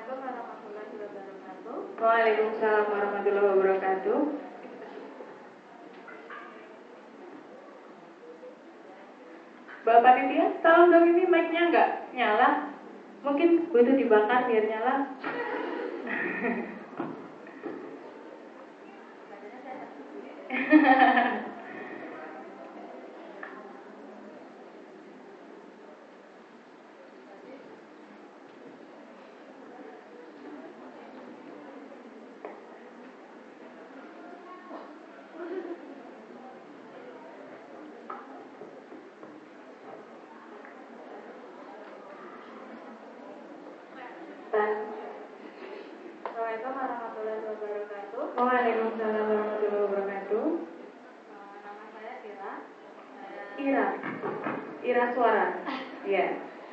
Assalamualaikum warahmatullahi wabarakatuh. Waalaikumsalam warahmatullahi wabarakatuh. Mbak Panitia, tolong dong ini mic-nya nggak nyala. Mungkin butuh dibakar biar nyala. Assalamualaikum warahmatullahi wabarakatuh. Waalaikumsalam warahmatullahi wabarakatuh. Nama saya Ira Suara. Iya.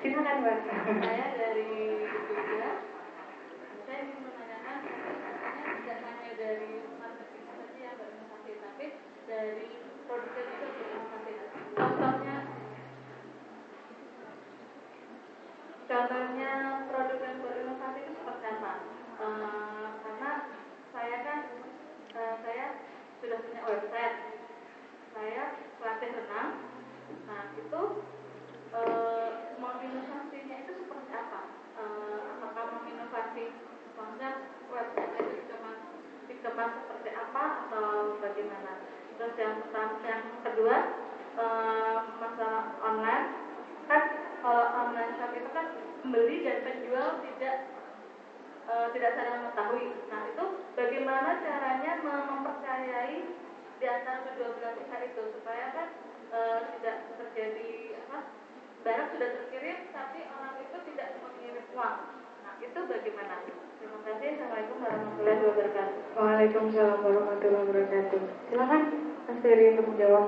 Silakan Mbak. Saya dari Jogja. Saya ingin menanyakan, tidak hanya dari marketing saja yang berinovasi, tapi dari produknya juga berinovasi. Contohnya produk yang berinovasi itu seperti apa? Karena saya kan saya sudah punya website, saya pelatih renang. Nah itu menginovasinya itu seperti apa? Apakah menginovasi konsep website itu cuma dikemas seperti apa atau bagaimana? Terus yang kedua, masalah online. Kan kalau online shop itu kan pembeli dan penjual tidak saling mengetahui. Nah itu bagaimana caranya mempercayai di antara kedua belah pihak itu supaya kan tidak terjadi barang sudah terkirim tapi orang itu tidak mengirim uang. Nah itu bagaimana? Terima kasih. Assalamualaikum warahmatullahi wabarakatuh. Waalaikumsalam warahmatullahi wabarakatuh. Silakan Mas Ferry untuk menjawab.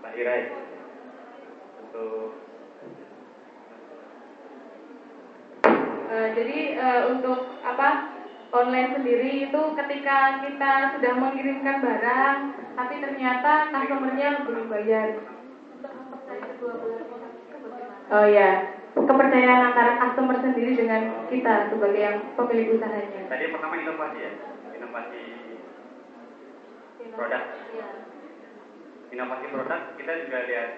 Mbak Ira ya, untuk jadi untuk online sendiri itu ketika kita sudah mengirimkan barang tapi ternyata customernya belum bayar. Untuk mempercayai kedua belah pihak itu bagaimana? Oh ya, kepercayaan antara customer sendiri dengan kita sebagai yang pemilik usahanya. tadi pertama inovasi ya, inovasi produk. Iya. Inovasi produk kita juga lihat.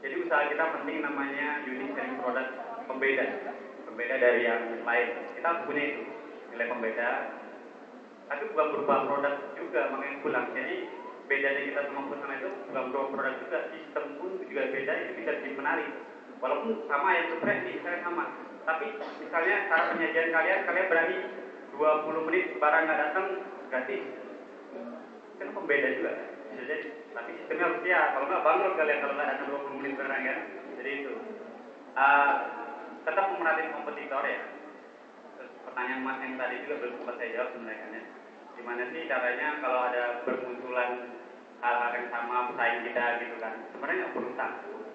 Jadi usaha kita penting namanya unique selling product, pembeda dari yang lain. Kita harus punya itu nilai pembeda. Tapi bukan berupa produk juga, makanya pulang. Jadi bedanya kita sama perusahaan itu bukan berupa produk juga, sistem pun juga beda, itu bisa jadi menarik. Walaupun sama yang sebenarnya misalnya sama, tapi misalnya cara penyajian kalian berani 20 menit barang nggak datang gratis, kan pembeda juga. Bisa jadi, tapi sistemnya harus siap. Kalau nggak bangkrut kalian kalau nggak datang 20 menit barang kan. Jadi itu tetap memerhatiin kompetitor ya. Terus pertanyaan Mas yang tadi juga belum sempat saya jawab sebenarnya kan ya. Gimana sih caranya kalau ada bermunculan hal-hal yang sama pesaing kita gitu kan? Sebenarnya nggak perlu takut.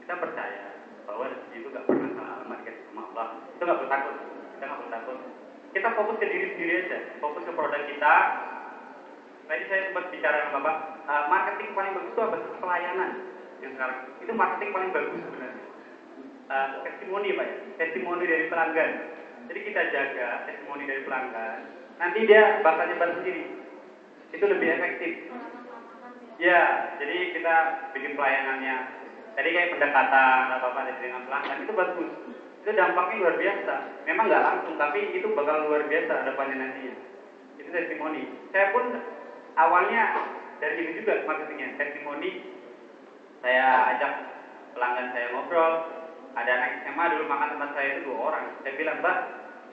Kita percaya bahwa itu nggak pernah salah alamat kita sama Allah. Itu nggak perlu takut. Kita nggak perlu takut. Kita fokus ke diri sendiri aja. Fokus ke produk kita. Tadi saya sempat bicara sama Bapak, marketing paling bagus itu apa? Pelayanan yang sekarang. Itu marketing paling bagus sebenarnya. Testimoni Pak ya, testimoni dari pelanggan. Jadi kita jaga testimoni dari pelanggan. Nanti dia bakal nyebar sendiri. Itu lebih efektif. Ya, jadi kita bikin pelayanannya. Tadi kayak pendekatan apa dengan pelanggan itu bagus. Itu dampaknya luar biasa. Memang nggak langsung, tapi itu bakal luar biasa depannya nantinya. Itu testimoni. Saya pun awalnya dari itu juga marketingnya, testimoni. Saya ajak pelanggan saya ngobrol. Ada anak SMA dulu makan tempat saya itu 2 orang. Saya bilang, Mbak,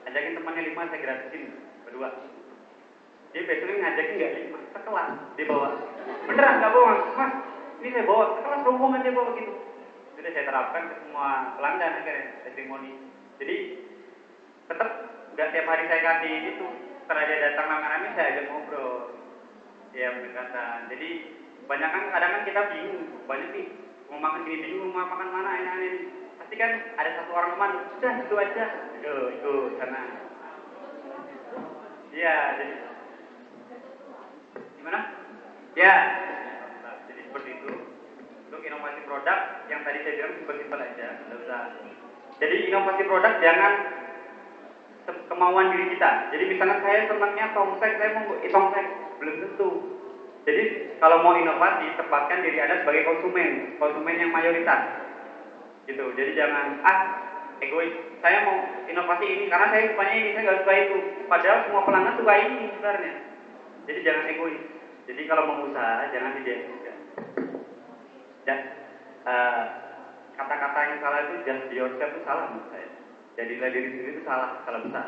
ajakin temannya 5, saya gratisin berdua. Dia besoknya ngajakin nggak 5, sekelas dia bawa. Beneran nggak bohong, Mas. Ini saya bawa sekelas rombongan dia bawa gitu. Sudah saya terapkan ke semua pelanggan akhirnya testimoni. Jadi tetap nggak tiap hari saya kasih itu. Setelah dia datang rame-rame saya ajak ngobrol. Ya pendekatan. Jadi banyak kan kadang kan kita bingung, banyak nih mau makan gini bingung mau makan mana enak ini. Pasti kan ada satu orang teman, sudah gitu aja, ikut sana. Iya, jadi gimana? Ya, jadi seperti itu. Untuk inovasi produk yang tadi saya bilang simpel-simpel aja, nggak usah Jadi inovasi produk jangan kemauan diri kita. Jadi misalnya saya senangnya tongsek, saya mau tongsek, belum tentu. Jadi kalau mau inovasi, tempatkan diri Anda sebagai konsumen yang mayoritas. Gitu. Jadi jangan egois. Saya mau inovasi ini karena saya sukanya ini, saya nggak suka itu. Padahal semua pelanggan suka ini sebenarnya. Jadi jangan egois. Jadi kalau mau usaha jangan idealiskan. Dan kata-kata yang salah itu just be yourself itu salah menurut saya. Jadilah diri sendiri itu salah besar.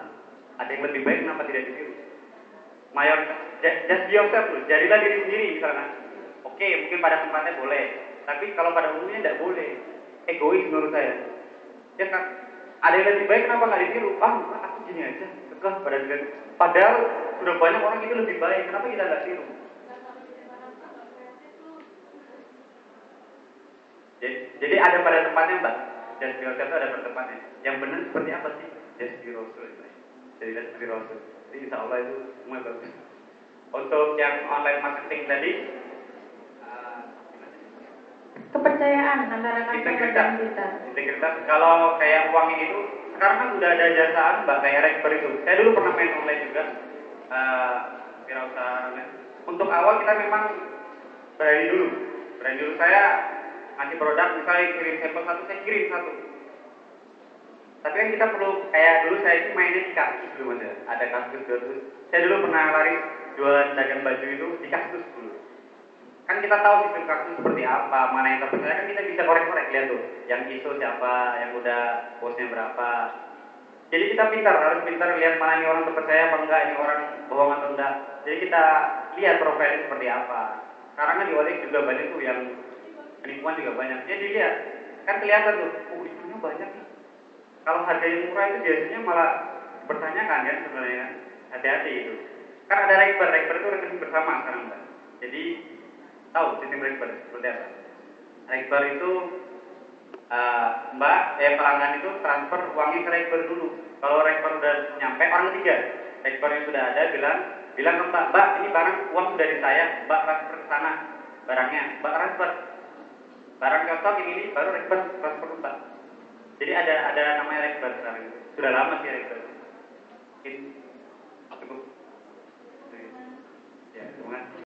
Ada yang lebih baik kenapa tidak ditiru? Just be yourself loh. Jadilah diri sendiri misalnya. Oke, mungkin pada tempatnya boleh, tapi kalau pada umumnya tidak boleh. Egois menurut saya. Ya kan? Ada yang lebih baik kenapa nggak ditiru? Aku gini aja. Padahal sudah banyak orang itu lebih baik. Kenapa kita nggak tiru? Jadi ada pada tempatnya Mbak. Just be yourself itu ada pada tempatnya. Yang benar seperti apa sih? Just be Rasul. Jadi just be Rasul. Jadi insya Allah itu semua bagus. Untuk yang online marketing tadi, kepercayaan antara customer dan kita. Integritas. Kalau kayak uang ini tuh sekarang kan udah ada jasaan Mbak kayak Rekber itu. Saya dulu pernah main online juga. Wirausaha online. Untuk awal kita memang berani dulu. Saya ngasih produk, misalnya kirim sampel satu, saya kirim satu. Tapi kan kita perlu, kayak dulu saya itu mainnya di kaktus dulu ada kaktus. Saya dulu pernah lari jualan dagang baju itu di kaktus dulu. Kan kita tahu sistem kaktus seperti apa, mana yang terpercaya, kan kita bisa korek-korek, lihat tuh. Yang ISO siapa, yang udah posnya berapa. Jadi kita harus pintar lihat mana ini orang terpercaya apa enggak, ini orang bohong atau enggak. Jadi kita lihat profilnya seperti apa. Sekarang kan di OLX juga banyak tuh yang penipuan juga banyak. Jadi dilihat, kan kelihatan tuh, itunya banyak nih. Kalau harganya murah itu biasanya malah bertanyakan kan sebenarnya. Hati-hati itu. Kan ada Rekber itu rekening bersama sekarang Mbak. Jadi tahu sistem Rekber seperti apa? Rekber itu pelanggan itu transfer uangnya ke Rekber dulu. Kalau Rekber udah nyampe, orang ketiga Rekbernya sudah ada bilang ke Mbak, ini barang uang sudah di saya, Mbak transfer ke sana barangnya, Mbak transfer barang cocok ini baru Rekber transfer ke Mbak. Jadi ada namanya Rekber sekarang itu. Sudah lama sih Rekber. Cukup. Ya, terima kasih.